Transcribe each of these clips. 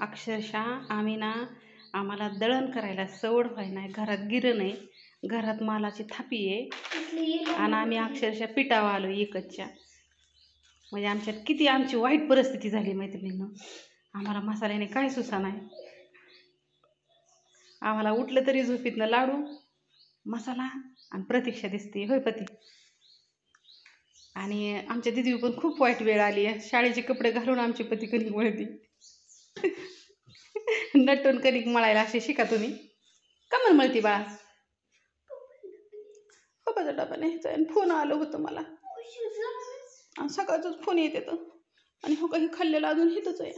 अक्षरशः आम्ही ना आम्हाला दळण करायला सवड व्हाय नाही, घरात गिरण आहे, घरात मालाची थापी आहे आणि आम्ही अक्षरशः पिटावा आलो एकच्या. म्हणजे आमच्यात किती आमची वाईट परिस्थिती झाली मैत्रिणींनो. आम्हाला मसाल्याने काय सुसा नाही. आम्हाला उठलं तरी झोपीतनं लाडू मसाला आणि प्रतीक्षा दिसते, होय पती. आणि आमच्या दिदी पण खूप वाईट वेळ आली आहे. शाळेचे कपडे घालून आमची पती कणिक मळती. नटून कणिक मळायला असे शिका तुम्ही. का म्हणून मळती बाळा? पप्पाचा डबा न्यायचा आणि फोन आलं होतं मला. सकाळचाच फोन येत येतं आणि हो काही खाल्लेलं अजून हितच आहे.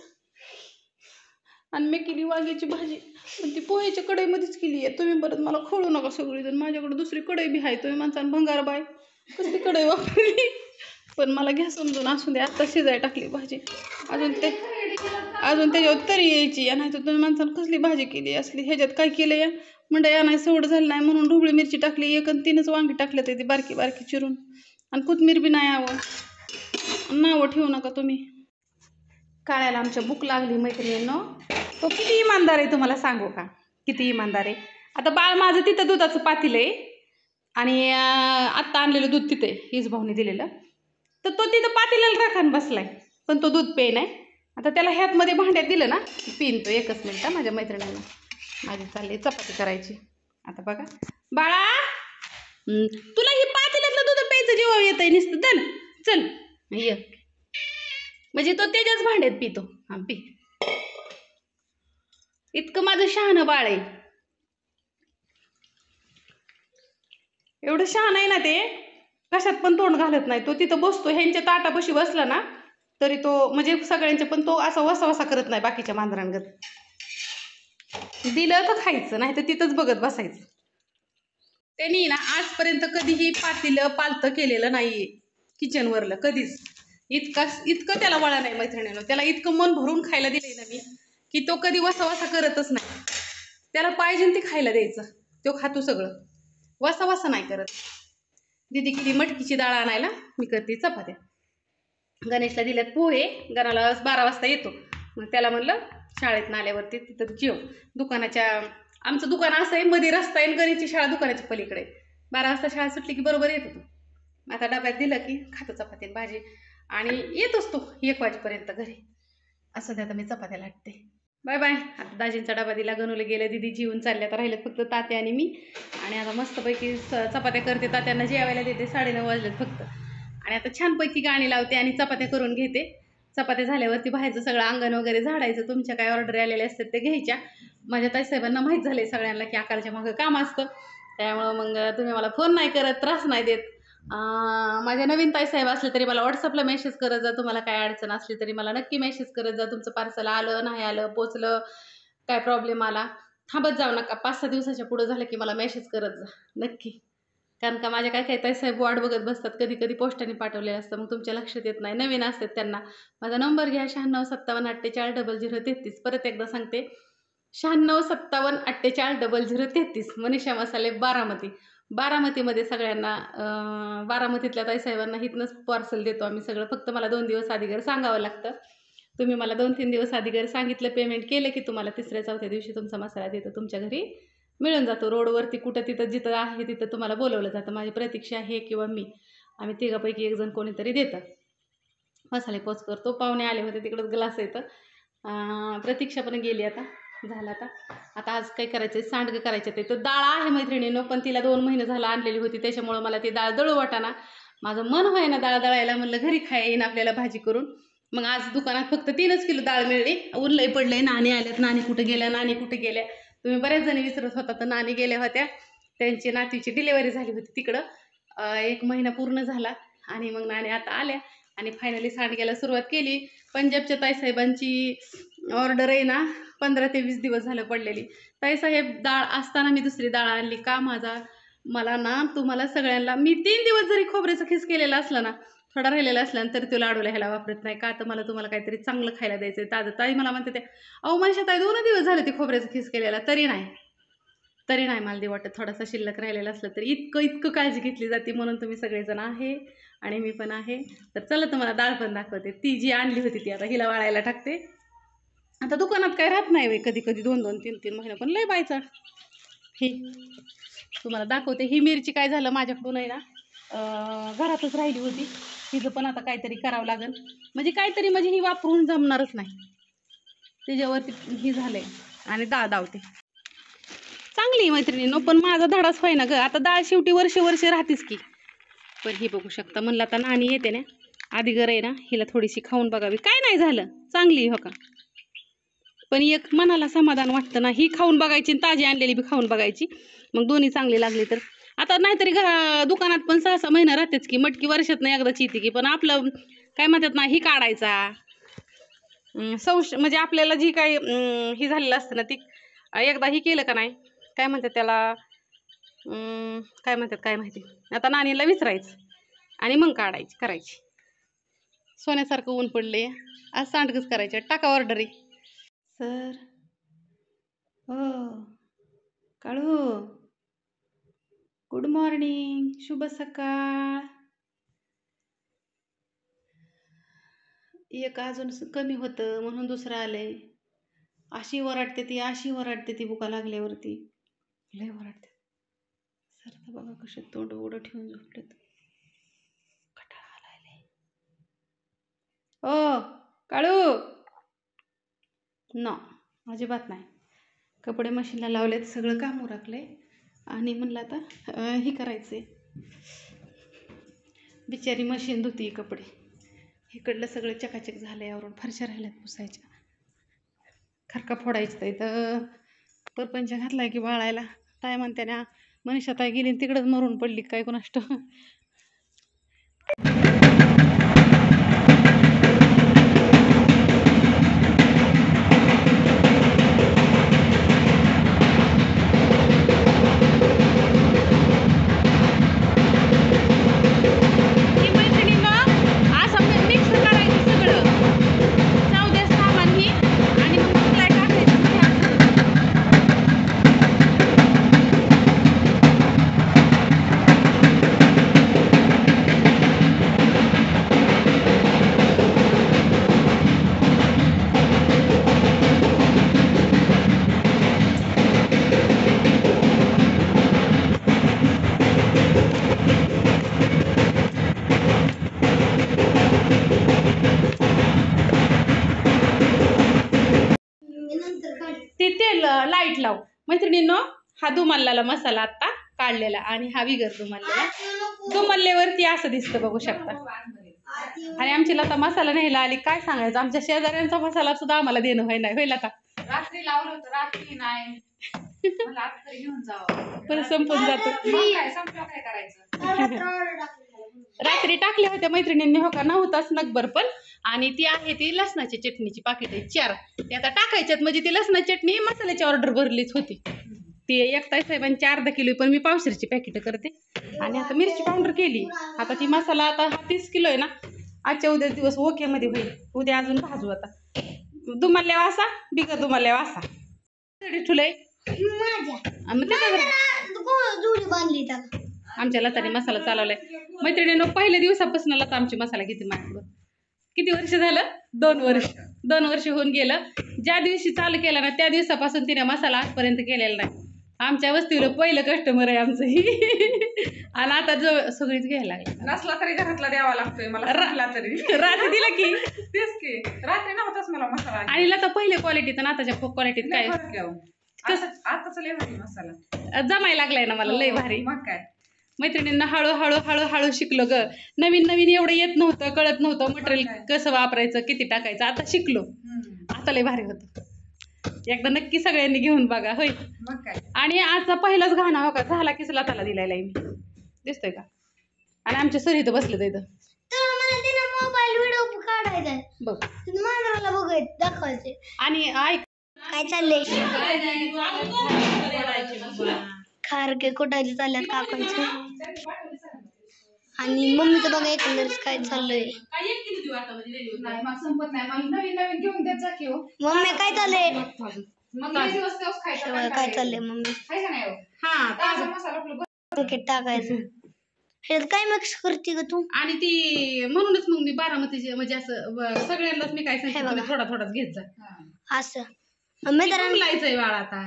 आणि मी केली वांग्याची भाजी, पण ती पोह्याच्या कढईमध्येच केली आहे. तुम्ही परत मला खोळू नका सगळीजण. माझ्याकडे दुसरी कढई बी आहे. तुम्ही माणसानं भंगार बाय कसली कढई वापरली. पण मला घ्या समजून, असू दे. आत्ता शिजाय टाकली भाजी, अजून त्याच्यावर तरी यायची. नाही तर तुम्ही माणसानं कसली भाजी केली असली. ह्याच्यात काय केलं या मंडया नाही सवड झाली नाही म्हणून ढोबळी मिरची टाकली, एक आणि 3च वांगी टाकल्यात ती बारकी बारकी चिरून, आणि कोथमीर बी नाही यावं. नावं ठेवू नका तुम्ही. काळ्याला आमच्या भूक लागली मैत्रिणींनो. तो किती इमानदार आहे तुम्हाला सांगू का, किती इमानदार आहे. आता बाळ माझं तिथं दुधाचं पातील आहे आणि आत्ता आणलेलं दूध तिथे हीच भाऊनी दिलेलं, तर तो तिथं पातेल्याला राखान बसलाय, पण तो दूध पे नाही. आता त्याला ह्यातमध्ये भांड्यात दिलं ना पिन तो. एकच मिनिट माझ्या मैत्रिणींना, माझी चालली चपाती करायची. आता बघा बाळा, तुला ही पातेल्यातलं दूध प्यायचं जेव्हा येत आहे नुसतं, चल चल ये. म्हणजे तो त्याच्याच भांड्यात पितो. हा पी. इतकं माझं शहाणं बाळ आहे. एवढं शहाणं आहे ना ते, कशात पण तोंड घालत नाही. तो तिथं बसतो, ह्यांच्या ताटापाशी बसला ना तरी तो म्हणजे सगळ्यांचे, पण तो असा वसा वसा करत नाही बाकीच्या मांजरांगत. दिलं तर खायचं, नाही तर तिथंच बघत बसायचं. त्यांनी ना आजपर्यंत कधीही पातेलं पालतं केलेलं नाहीये किचनवरलं, कधीच. इतकं त्याला वळा नाही मैत्रिणीनं. त्याला इतकं मन भरून खायला दिलंय ना मी, की तो कधी वसा वसा करतच नाही. त्याला पाहिजे ते खायला द्यायचं, तो खातो सगळं, वसा वसा नाही करत. दिदी किती मटकीची डाळ आणायला, मी करते चपात्या. गणेशला दिल्यात पोहे, गणाला 12 वाजता येतो. मग त्याला म्हणलं शाळेतनं आल्यावरती तिथं जेव. दुकानाच्या, आमचं दुकान असं आहे मध्ये रस्ता आहे, गणेशची शाळा दुकानाच्या पलीकडे. 12 वाजता शाळा सुटली की बरोबर येत होतो. आता डब्यात दिलं की खातो चपाती भाजी, आणि येतोच तो 1 वाजेपर्यंत घरी. असं द्या, आता मी चपात्या लाटते. Bye bye. आता दाजींचा डबा दिला, गणूला गेले, दिदी जीवन चालले. आता राहिलेत फक्त तात्या आणि मी. आणि आता मस्तपैकी चपात्या करते, तात्यांना जेवायला देते. 9:30 वाजलेत फक्त. आणि आता छानपैकी गाणी लावते आणि चपात्या करून घेते. चपात्या झाल्यावरती बाहेरचं सगळं अंगण वगैरे झाडायचं. तुमच्या काय ऑर्डर आलेल्या असतात ते घ्यायच्या. माझ्या ताईसाहेबांना माहीत झालंय सगळ्यांना की अकालच्या मागं काम असतं, त्यामुळं मग तुम्ही मला फोन नाही करत, त्रास नाही देत. माझ्या नवीन ताईसाहेब असले तरी मला व्हॉट्सअपला मेसेज करत जा. तुम्हाला काय अडचण असली तरी मला नक्की मेसेज करत जा. तुमचं पार्सल आलं नाही आलं, पोचलं, काय प्रॉब्लेम आला, थांबत जाऊ नका. 5-6 दिवसाच्या पुढं झालं की मला मेसेज करत जा नक्की. कारण का माझ्या काय ताईसाहेब वाट बघत बसतात, कधी कधी पोस्टाने पाठवलेलं असतं, मग तुमच्या लक्षात येत नाही. नवीन असतात त्यांना. माझा नंबर घ्या, 9657484033. परत एकदा सांगते, 9657484033. मनीषा मसाले, बारामती. बारामतीमध्ये सगळ्यांना, बारामतीतल्या ताईसाहेबांना इथनंच पार्सल देतो आम्ही सगळं. फक्त मला 2 दिवस अगोदर सांगावं लागतं. तुम्ही मला 2-3 दिवस अगोदर सांगितलं, पेमेंट केलं की तुम्हाला 3-4 दिवशी तुमचा मसाला देतो, तुमच्या घरी मिळून जातो. रोडवरती कुठं तिथं जिथं आहे तिथं तुम्हाला बोलवलं जातं. माझी प्रतीक्षा आहे किंवा मी, आम्ही तिघापैकी एक जण कोणीतरी देतं. मसाले पोच करतो. पाहुणे आले होते, तिकडंच ग्लास येतं. प्रतीक्षा पण गेली, आता झालं. आता आज काय करायचं आहे, सांडगं करायचं आहे. तर डाळ आहे मैत्रिणीनं, पण तिला 2 महिने झालं आणलेली होती, त्याच्यामुळं मला ती डाळ दळू वाटाना. माझं मन व्हाय ना डाळ दळायला. म्हणलं घरी खाय येईन आपल्याला भाजी करून. मग आज दुकानात फक्त 3च किलो डाळ मिळली. उरलंय पडलंय. नाणी आल्यात, नाणी कुठे गेल्या, नाणी कुठे गेल्या. तुम्ही बऱ्याच जणी विचारत होता, तर नाणी गेल्या होत्या. त्यांची नातीची डिलेवरी झाली होती तिकडं, 1 महिना पूर्ण झाला. आणि मग नाणी आता आल्या आणि फायनली सांडग्याला सुरुवात केली. पंजाबच्या ताईसाहेबांची ऑर्डर आहे ना, 15 ते 20 दिवस झालं पडलेली. ताईसाहेब डाळ असताना मी दुसरी डाळ आणली का? मला ना तुम्हाला सगळ्यांना, मी 3 दिवस जरी खोबऱ्याचा खिस केलेला असला ना, थोडा राहिलेला असल्यानंतर तो लाडूला ह्याला वापरत नाही का? तर मला तुम्हाला काहीतरी चांगलं खायला द्यायचं आहे, ताजं. ताई मला म्हणते, ते अहो मनीषा ताई 2 दिवस झाले ते खोबऱ्याचा खिस केलेला, तरी नाही मला दे वाटत थोडासा शिल्लक राहिलेला असलं तरी. इतकं काळजी घेतली जाते, म्हणून तुम्ही सगळेजण आहे आणि मी पण आहे. तर चला तुम्हाला डाळ पण दाखवते. ती जी आणली होती ती आता हिला वाळायला टाकते. आता दुकानात काय राहत नाही कधी कधी 2-2, 3-3 महिने, पण लय बायचा. ही तुम्हाला दाखवते. ही मिरची काय झालं माझ्याकडून आहे ना, घरातच राहिली होती. हिचं पण आता काहीतरी करावं लागेल, म्हणजे काहीतरी, म्हणजे ही वापरून जमणारच नाही. त्याच्यावरती ही झालंय आणि डाळ दावते. चांगली मैत्रिणींनो, पण माझा धडाच होय ना ग. आता डाळ शेवटी वर्ष वर्ष राहतेच की. पण ही बघू शकता, म्हणलं आता नानी येते ना आधी गर आहे ना, हिला थोडीशी खाऊन बघावी. काय नाही झालं, चांगली हो का. पण एक मनाला समाधान वाटतं ना, ही खाऊन बघायची आणि ताजी आणलेली बी खाऊन बघायची. मग दोन्ही चांगली लागली तर. आता नाहीतरी दुकानात पण 6-6 महिना राहतेच की. मटकी वर्षात नाही एकदाच येते की. पण आपलं काय म्हणतात ना, ही काढायचा म्हणजे आपल्याला जी काही ही झालेलं असतं ना, ती एकदा ही केलं का नाही, काय म्हणतात त्याला, काय म्हणतात काय माहिती. आता नानीला विचारायचं आणि मग करायची. सोन्यासारखं ऊन पडले, आज सांडगच करायचे. टाका ऑर्डरी. सर हो काळू, गुड मॉर्निंग, शुभ सकाळ. एक अजून कमी होतं म्हणून दुसरं आलंय. अशी वराडते ती बुका लागल्यावरती, लय वराडते. सर तर बघा कसे तोंड ओढं ठेवून झोपलेत. कटाळा आलाय. ओ काळू, न अजिबात नाही. कपडे मशीनला लावलेत, सगळं काम उरकलंय आणि म्हणलं आता हे करायचंय. बिचारी मशीन धुती कपडे. इकडलं सगळं चकाचक झालंय, यावरून फरशा राहिल्यात पुसायच्या. खरका फोडायचं तर इथं परपंच घातलाय की बाळायला. काय म्हणते ना, मनीषा ताई गेली तिकडंच मरून पडली काय कोणाष्ट. लाईट लाव मैत्रिणींनो. हा दुमल्ल्याला मसाला आता काढलेला आणि हा बिगर दुमल्ल्यावरती असं दिसतं बघू शकता. आणि आमची लता मसाला न्यायला आली. काय सांगायचं, आमच्या शेजाऱ्यांचा मसाला सुद्धा आम्हाला देणं व्हाय नाही. होईल आता रात्री लावलं होतं, रात्री नाही घेऊन जावं, परत संपून जातो. संपलं काय करायचं. रात्री टाकल्या होत्या मैत्रिणींनी हो का, नव्हताच नगभर पण. आणि ती आहे ती लसणाची चटणीची पाकिट आहे 4. ते आता टाकायच्यात, म्हणजे ती लसणाची चटणी मसाल्याची ऑर्डर भरलीच होती. ती एकताई साहेबांची अर्धा किलो, पण मी पावशेरची पॅकेट करते. आणि आता मिरची पावडर केली. आता ती मसाला आता हा 30 किलो आहे ना, आजच्या उद्या दिवस ओके मध्ये होईल. उद्या अजून भाजू. आता दुमल्ल्या वासा बिगर दुमल्ल्या वासा ठुलय आमच्या लताने मसाला चालवलाय. मैत्रिणींनो, पहिल्या दिवसापासून लता आमची मसाला घेते माझ्याकडून. किती वर्ष झालं? 2 वर्ष. 2 वर्ष होऊन गेलं. ज्या दिवशी चालू केला ना, त्या दिवसापासून तिने मसाला आजपर्यंत केलेला नाही. आमच्या वस्तीवर पहिलं कस्टमर आहे आमचं ही. आणि आता जो सगळीच घ्यायला लागला. नसला तरी घरातला द्यावा लागतोय मला. तरी रात्री दिला की तेच की, रात्री नव्हताच मला मसाला. आणि लता पहिले क्वालिटीत आणि आताच्या क्वालिटीत काय कसं आताच लय भारी मसाला जमायला लागलाय ना मला, लय भारी. मग काय मैत्रिणींना हळूहळू शिकलो ग. नवीन एवढं येत नव्हतं, कळत नव्हतं मटेरियल कसं वापरायचं, किती टाकायचं. आता शिकलो. आता लय भारी होतं. एकदा नक्की सगळ्यांनी घेऊन बघा. होय मग काय. आणि आजचा पहिलाच घाणा हो का झाला की लताला दिलाय मी. दिसतोय का. आणि आमच्या सर इथं बसले तर इथं मोबाईल व्हिडिओ काढायचा बघ, मला बघायचं दाखवायचे. आणि ऐक काय चाललंय, खारके कुठायचे चालल्यात काकांचे. आणि मम्मीचं बघा एकंदरीत काय चाललंय. नवीन घेऊन देत जा की हो. मम्मी काय चाललंय, मग दिवस खायचं काय चाललंय मम्मी. खायचं नाही. हा ताजा मसाला आपलं पॅकेट टाकायचं. ह्याच्यात काय मिक्स करते ग तू? आणि ती म्हणूनच मग मी बारामतीचे म्हणजे असं सगळ्यांनाच मी काय हे सांगितलं बघा. तुम्ही थोडा थोडाच घेत जा. असं हे मित्रांनो दुमलायचंय बाळ आता.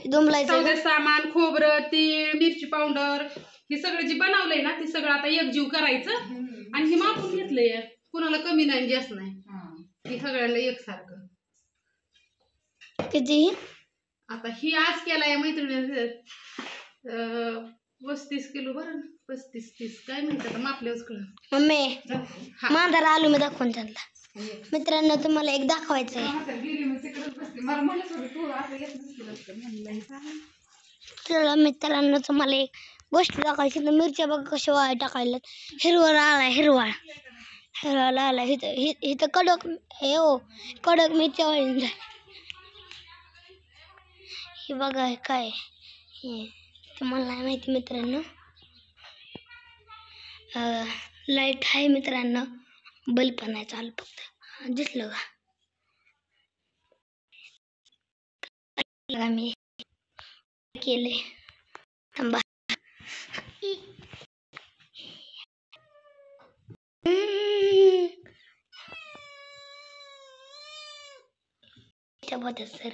दुमलायचं सौदे सामान, खोबरं, तीळ, मिरची पावडर हे सगळं जे बनवलंय ना ते सगळं आता एकजीव करायचं आणि हे मापून घेतलंय. कुणाला कमी नाही जास्त नाही, हे सगळ्यांना एकसारखं. किती? आता ही आज केलाय मैत्रिणी 35 किलो बरं ना, 35-30 काय म्हणतात आता मापल्यावरच कळलं. मम्मी हा. मांजर आलो मी दाखवून त्यांना. मित्रांनो तुम्हाला एक दाखवायचं आहे. गेली मग तिकडेच बसली. मला म्हणत होती तू असं येत नसतील असं. म्हणलं हे सांग. चला मित्रांनो तुम्हाला एक गोष्ट दाखवायची. तर मिरच्या बघा कशा वाळ टाकायला. हिरवळ आलाय हिरवळ आलाय इथं कडक हे हो कडक मिरच्या वाळून जाय. हे बघा हे काय हे तुम्हाला नाही माहिती मित्रांनो. लाईट आहे मित्रांनो, बल्ब पण नाही चालू, फक्त दिसलं का मी केले. थांबा. सर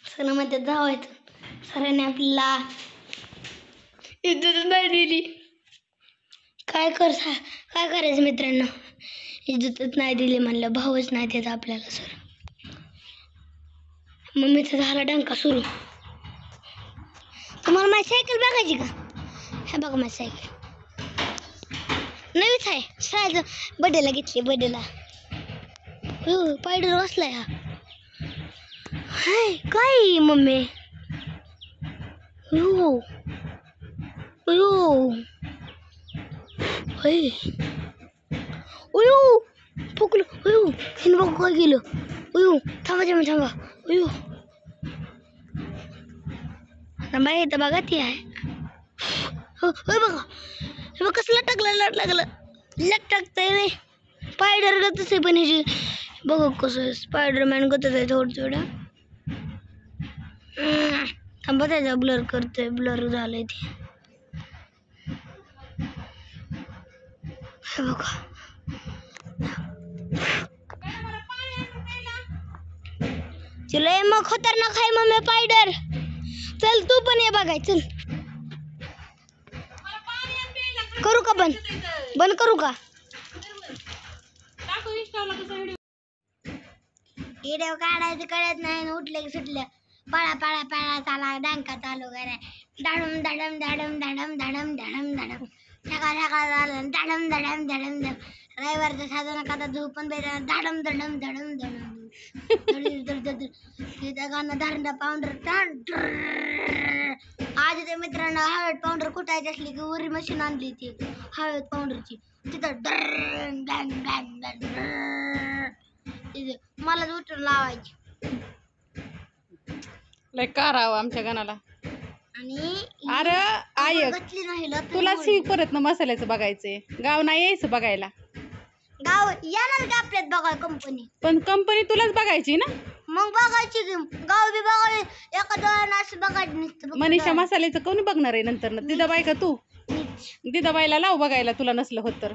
सणामध्ये जावायचं. सरांनी आपल्याला इज्जतच नाही दिली. काय करायचं मित्रांनो, इज्जतच नाही दिली म्हणलं, भावच नाही देत आपल्याला सर. मम्मीचा झाला डंका सुरू. तुम्हाला माझी सायकल बघायची का? हे बघा माझी सायकल नवीच आहे, शाळेचं बर्थडेला घेतली. बर्थडेला हो पायडर बसलाय हा. हाय काय मम्मी हो अयो हाय अयो फुकलं अयो. हिन बघ काय केलं अयो. थांबा अयो थांबा. इथं बघा ती आहे. होय बघा हे बघ कसं लटकतंय रे स्पायडर गतच आहे. पण ह्याची बघ कसं स्पायडरमॅन गतच आहे थोडं. थांबा त्याचा ब्लर करतोय, ब्लर झालंय ते. हे बघा चल मग खतरनाक आहे मम्मी स्पायडर. चल तू पण ये बघाय. चल करू का बंद करू का? व्हिडिओ काढायचं कळत नाही, उठले की सुटलं. पळा चाला डांका चालू करा. धाडम धाडम धाडम धाडम धाडम धाडम धाडम सकाळ झालं. धाडम रविवारचं साधन खाता झोपून बेरा. धाडम धडम धडम धडम तिथं गाणं धारणा पावडर. आज ते मित्रांनो हळद पावडर कुटायची असली की वरी मशीन आणली ती हळद पावडरची. तिथं तिथे मला उठून लावायची. लय करावं आमच्या गणाला. आणि अरे आय बसली नाही तुला सी परत ना मसाल्याचं बघायचंय. गाव नाही यायचं बघायला. गाव येणार का आपल्यात बघा कंपनी. पण कंपनी तुलाच बघायची ना. मग बघायची की गाव बी बघायला एखादं असं बघायचं नसतं. मनीषा मसाल्याचं कोणी बघणार आहे नंतर ना. दिदाबाई का तू? दिदाबाईला लाव बघायला तुला नसलं होत तर.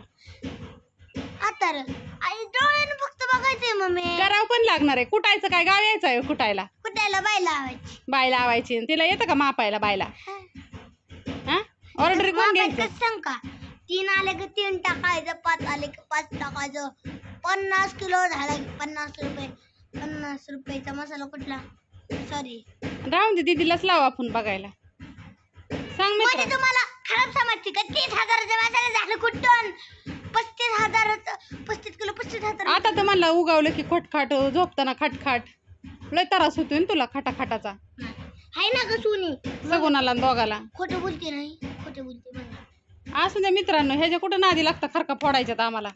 आता आई डोळ्यानं फक्त बघायचंय मम्मी. करावं पण लागणार आहे. कुटायचं काय गाव यायचं आहे कुटायला. कुठायला बाय लावायची. बाय लावायची. तिला येतं का मापायला बायला? हा ऑर्डर कोण घ्यायचं? सांग का 3 आले की 3 टाकायचं, 5 आले की 5 टाकायचं. 50 किलो झाला की 50 रुपये. 50 रुपयाचा मसाला कुठला? सॉरी राहून दे, दीदीलाच लाव आपण बघायला. सांग म्हणजे मित्र. तुम्हाला खराब समजते का? 30,000चे मसाले झाले कुठून? 35 किलो 35,000. आता तर म्हणलं उगावलं की खटखाट झोपताना खटखाट लय त्रास होतोय ना तुला खटाखटाचा. आहे ना ग सोनी सगुणाला आणि दोघाला. खोटं बोलते नाही, खोटं बोलते मला. असू द्या मित्रांनो, ह्याच्या कुठं नादी लागतं खरका फोडायच्यात आम्हाला.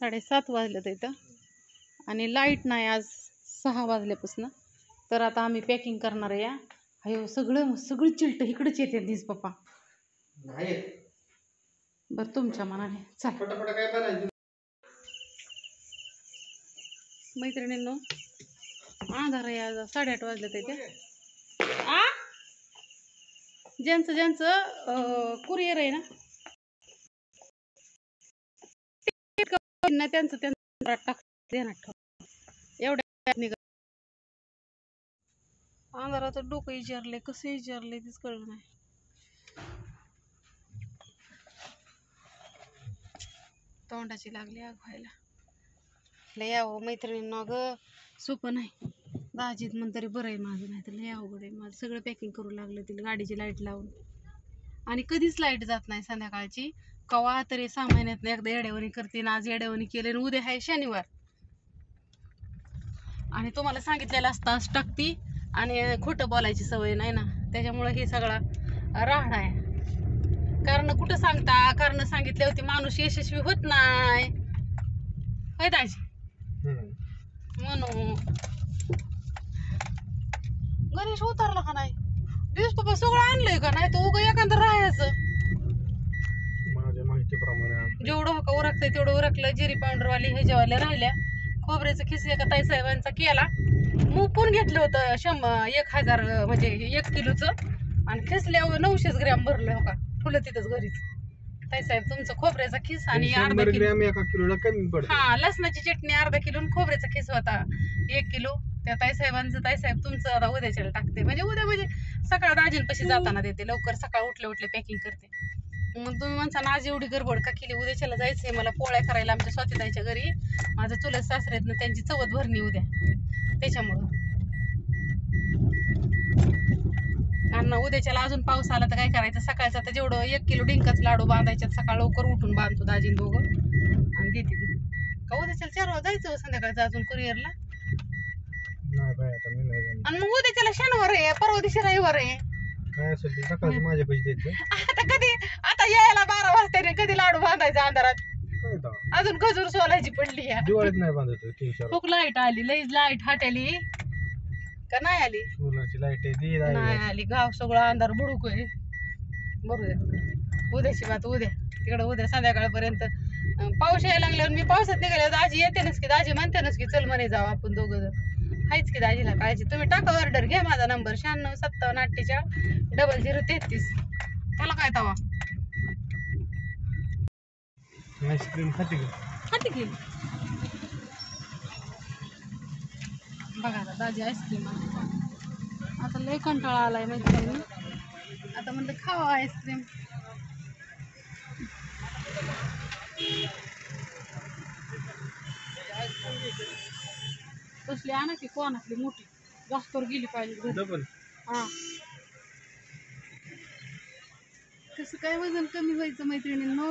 7:30 वाजलेत इथं आणि लाईट नाही आज 6 वाजल्यापासून. तर आता आम्ही पॅकिंग करणार आहे. या अयो सगळी चिलट इकडेच येते दिस पप्पा. बरं तुमच्या मनाने चला. मैत्रिणींनो अंधार आहे आज 8:30 वाजलेत इथे. ज्यांचं कुरिअर आहे ना त्यांचं देण्यात ठेव. एवढ्या अंधाराचं डोकं विचारले कसं विचारले तेच कळलं नाही. तोंडाची लागली आग व्हायला. लय यावं मैत्रिणींना ग सोपं नाही. दाजीत म्हण तरी बरं आहे माझं, नाही तर लय अवघड आहे माझं. सगळं पॅकिंग करू लागलं तिला गाडीची लाईट लावून. आणि कधीच लाईट जात नाही संध्याकाळची. कवा तरी 6 महिन्यात एकदा येड्यावणी करते ना. आज येड्यावणी केले आणि उद्या आहे शनिवार. आणि तुम्हाला सांगितलेलं असतं आज टाकती आणि खोटं बोलायची सवय नाही ना. त्याच्यामुळे हे सगळा राहडा आहे. कारण कुठं सांगता, कारण सांगितले होते माणूस यशस्वी होत नाही. होय दाजी म्हणून गणेश उतरला का नाही दिवस पप्पा सगळं आणलंय का नाही. तो उगा एखादं राहायचं माझ्या माहितीप्रमाणे जेवढं हो उरकतंय तेवढं उरकलं. जिरी पावडरवाली ह्याच्यावाल्या राहिल्या. खोबऱ्याचं खिस एका ताईसाहेबांचा केला. मुपून घेतलं होतं 1000 म्हणजे 1 किलोचं आणि खिसल्यावर 900 ग्रॅम भरलं हो का फुलं तिथंच घरीच. ताईसाहेब तुमचं खोबऱ्याचा खिस आणि अर्धा किलो 1 किलोला कमी पडतं. हा लसणाची चटणी अर्धा किलो आणि खोबऱ्याचा खिस होता 1 किलो. त्या ताईसाहेबांचं ताईसाहेब तुमचं आता उद्याच्याला टाकते. म्हणजे उद्या म्हणजे सकाळ दाजींपाशी जाताना देते. लवकर सकाळ उठले पॅकिंग करते. मग तुम्ही म्हणसान आज एवढी गडबड का केली. उद्याच्याला जायचंय मला पोळ्या करायला आमच्या स्वातीताईच्या घरी. माझं चुलत सासरे आहेत ना त्यांची चवत भरणी उद्या. त्याच्यामुळं आणि उद्याच्याला अजून पाऊस आला तर काय करायचं. सकाळचं आता जेवढं 1 किलो डिंकाच लाडू बांधायच्यात सकाळ लवकर उठून बांधतो दाजीन दोघं आणि देते का. उद्याच्याला 4 वाजता जायचं संध्याकाळचं अजून कुरिअरला. नाही बाई आता मी नाही जाणार. आणि मग उद्याच्याला शनिवार आहे, परवा दिवशी रविवार आहे. काय असेल ते सकाळचे माझे पैसे देते. आता कधी आता यायला 12 वाजता कधी लाडू बांधायचा अंधारात. काय तर अजून खजूर सोलायची पडली या. दिवाळीत नाही बांधतो 3-4 खूप लाईट आली. लई लाईट हटली का नाही आली. सोलरची लाईट आहे ती नाही आली. गाव सगळं अंधार बुडूक आहे. बरोबर उद्याची बात उद्या तिकडं उद्या संध्याकाळपर्यंत पाऊस यायला लागल्यावर मी पावसात निघाले दाजी येतेनच की. दाजी म्हणतेनच की चल म्हणे जाऊ आपण दोघं जण. हायच की दाजीला काळजी. तुम्ही टाका ऑर्डर घ्या माझा नंबर 9657480033. त्याला काय तवा आईस्क्रीम खाते का? खाते की. बघा आता दाजी आईस्क्रीम आता लय कंटाळा आलाय मैत्रिणी. आता म्हणलं खावा आईस्क्रीम. तसली आणा की कोणातली मोठी जास्तवर गेली पाहिजे. डबल हा कसं काय वजन कमी व्हायचं मैत्रिणींनो.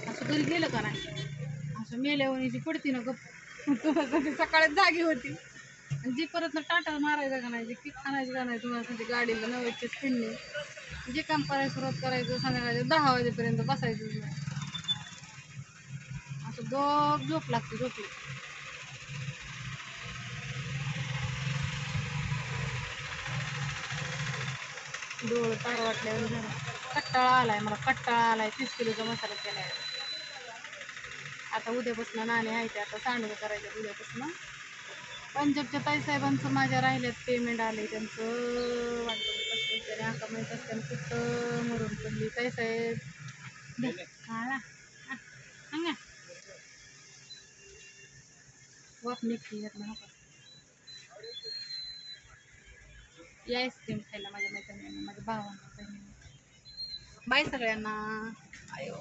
असं घरी गेलं का नाही असं मेल्यावणी पडती ना गप्प. सकाळी जागी होती आणि जी परत टाटा मारायचं का नाही, जे किक आणायचं का नाही तुम्हाला गाडीला 9च्या स्पीडने जे काम करायला सुरुवात करायचं संध्याकाळी 10 वाजेपर्यंत बसायचं. असं झोप लागते झोपली. डोळ तार वाटल्यावर झालं. कट्टाळा आलाय मला. कट्टाळा आलाय. 30 किलोचा मसाला केलाय. आता उद्यापासून नाणे आहे ते आता सांडगं करायचं उद्यापासून. पंजाबच्या ताईसाहेबांचं माझ्या राहिल्यात पेमेंट आले त्यांचं. वाटतं त्याने आका माहीत असताना कुठं मरून पडली ताईसाहेब. काळा सांगा वाप निघते यातनं नका. या आईस्क्रीम खायला माझ्या मैत्रिणींना माझ्या भावांना. बाय सगळ्यांना. आयो